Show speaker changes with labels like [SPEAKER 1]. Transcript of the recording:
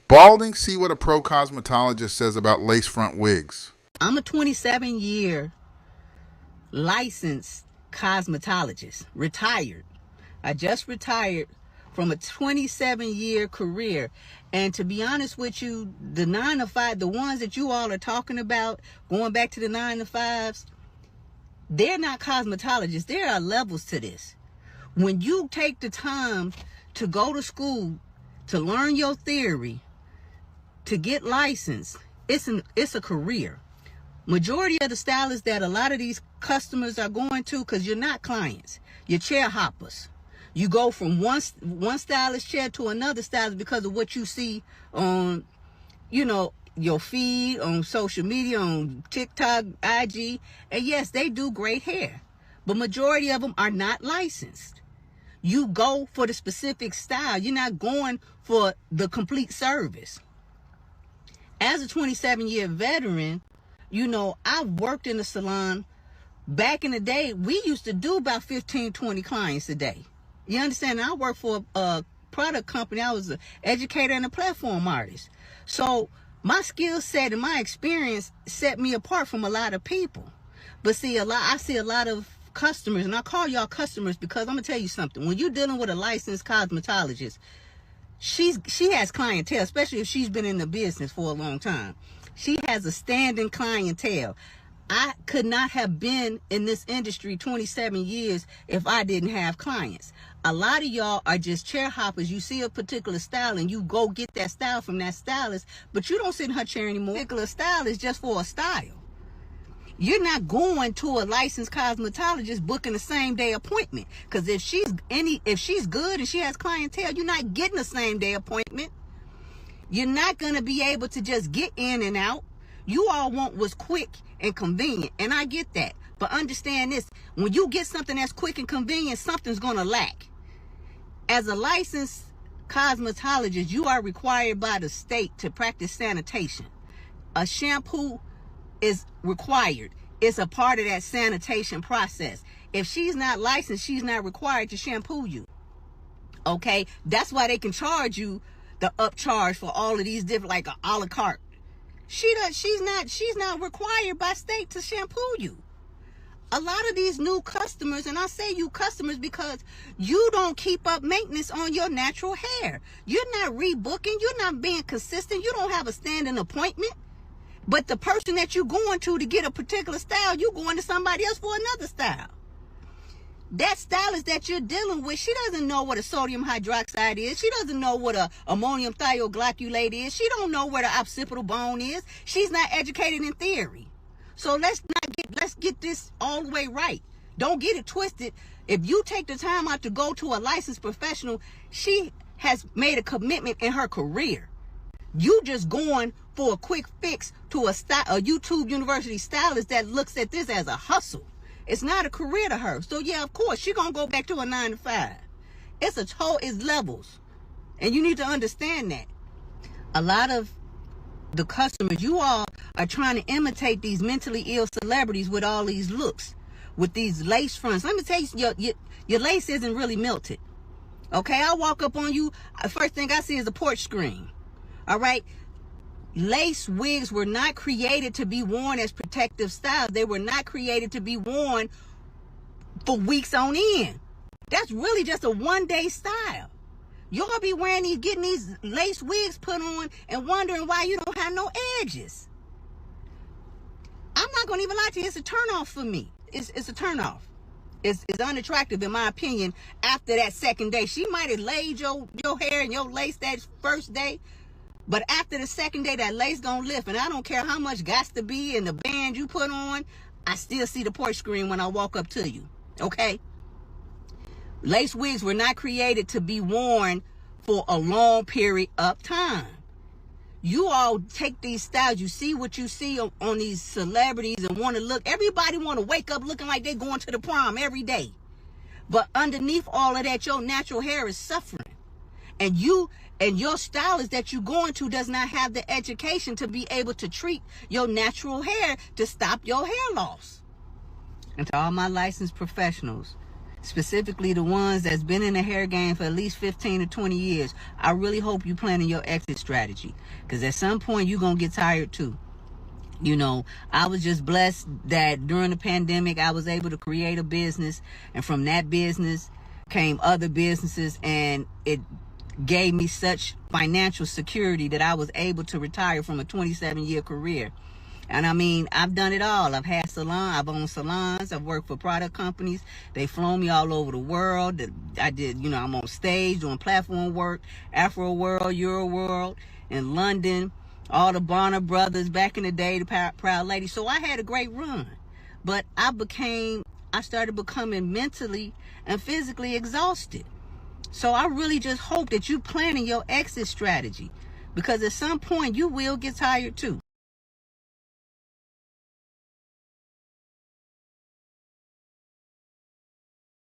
[SPEAKER 1] Balding, see what a pro cosmetologist says about lace front wigs.
[SPEAKER 2] I'm a 27-year licensed cosmetologist, retired. I just retired from a 27-year career. And to be honest with you, the 9 to 5, the ones that you all are talking about, going back to the 9 to 5s, they're not cosmetologists. There are levels to this. When you take the time to go to school, to learn your theory, to get licensed, it's a career. Majority of the stylists that a lot of these customers are going to, because you're not clients, you're chair hoppers. You go from one stylist chair to another stylist because of what you see on, your feed, on social media, on TikTok, IG. And yes, they do great hair, but majority of them are not licensed. You go for the specific style. You're not going for the complete service. As a 27-year veteran, I've worked in the salon. Back in the day, we used to do about 15, 20 clients a day. You understand? I worked for a product company. I was an educator and a platform artist. So my skill set and my experience set me apart from a lot of people. But I see a lot of customers, and I call y'all customers because I'm going to tell you something. When you're dealing with a licensed cosmetologist, she has clientele, especially if she's been in the business for a long time. She has a standing clientele. I could not have been in this industry 27 years if I didn't have clients. A lot of y'all are just chair hoppers. You see a particular style and you go get that style from that stylist, but you don't sit in her chair anymore. A particular style is just for a style. You're not going to a licensed cosmetologist booking the same day appointment. Because if she's good and she has clientele, you're not getting a same day appointment. You're not going to be able to just get in and out. You all want what's quick and convenient. And I get that. But understand this. When you get something that's quick and convenient, something's going to lack. As a licensed cosmetologist, you are required by the state to practice sanitation. A shampoo is required. It's a part of that sanitation process. If she's not licensed, she's not required to shampoo you. Okay? That's why they can charge you the upcharge for all of these different, like a la carte. She's not required by state to shampoo you. A lot of these new customers, and I say you customers because you don't keep up maintenance on your natural hair. You're not rebooking. You're not being consistent. You don't have a standing appointment. But the person that you're going to get a particular style, you're going to somebody else for another style. That stylist that you're dealing with, she doesn't know what a sodium hydroxide is. She doesn't know what a ammonium thioglycolate is. She don't know where the occipital bone is. She's not educated in theory. So let's get this all the way right. Don't get it twisted. If you take the time out to go to a licensed professional, she has made a commitment in her career. You just going for a quick fix to a YouTube University stylist that looks at this as a hustle. It's not a career to her. So yeah, of course, she's going to go back to a 9 to 5. It's levels. And you need to understand that. A lot of the customers, you all are trying to imitate these mentally ill celebrities with all these looks, with these lace fronts. Let me tell you, your lace isn't really melted. Okay, I walk up on you, first thing I see is a porch screen. All right? Lace wigs were not created to be worn as protective styles. They were not created to be worn for weeks on end. That's really just a one-day style. Y'all be getting these lace wigs put on and wondering why you don't have no edges. I'm not going to even lie to you. It's a turnoff for me. It's a turnoff. It's unattractive in my opinion after that second day. She might have laid your hair and your lace that first day. But after the second day, that lace gonna lift. And I don't care how much got to be in the band you put on, I still see the porch screen when I walk up to you. Okay? Lace wigs were not created to be worn for a long period of time. You all take these styles, you see what you see on these celebrities and want to look. Everybody want to wake up looking like they're going to the prom every day. But underneath all of that, your natural hair is suffering. And your stylist that you're going to does not have the education to be able to treat your natural hair to stop your hair loss. And to all my licensed professionals, specifically the ones that's been in the hair game for at least 15 to 20 years, I really hope you planning your exit strategy, because at some point you're going to get tired too. You know, I was just blessed that during the pandemic, I was able to create a business, and from that business came other businesses, and it gave me such financial security that I was able to retire from a 27-year career. And I mean, I've done it all. I've had salons, I've owned salons, I've worked for product companies. They've flown me all over the world. I did, you know, I'm on stage doing platform work, Afro World, Euro World, in London, all the Bonner brothers back in the day, the Proud Lady. So I had a great run. But I started becoming mentally and physically exhausted. So I really just hope that you planning your exit strategy, because at some point you will get tired too.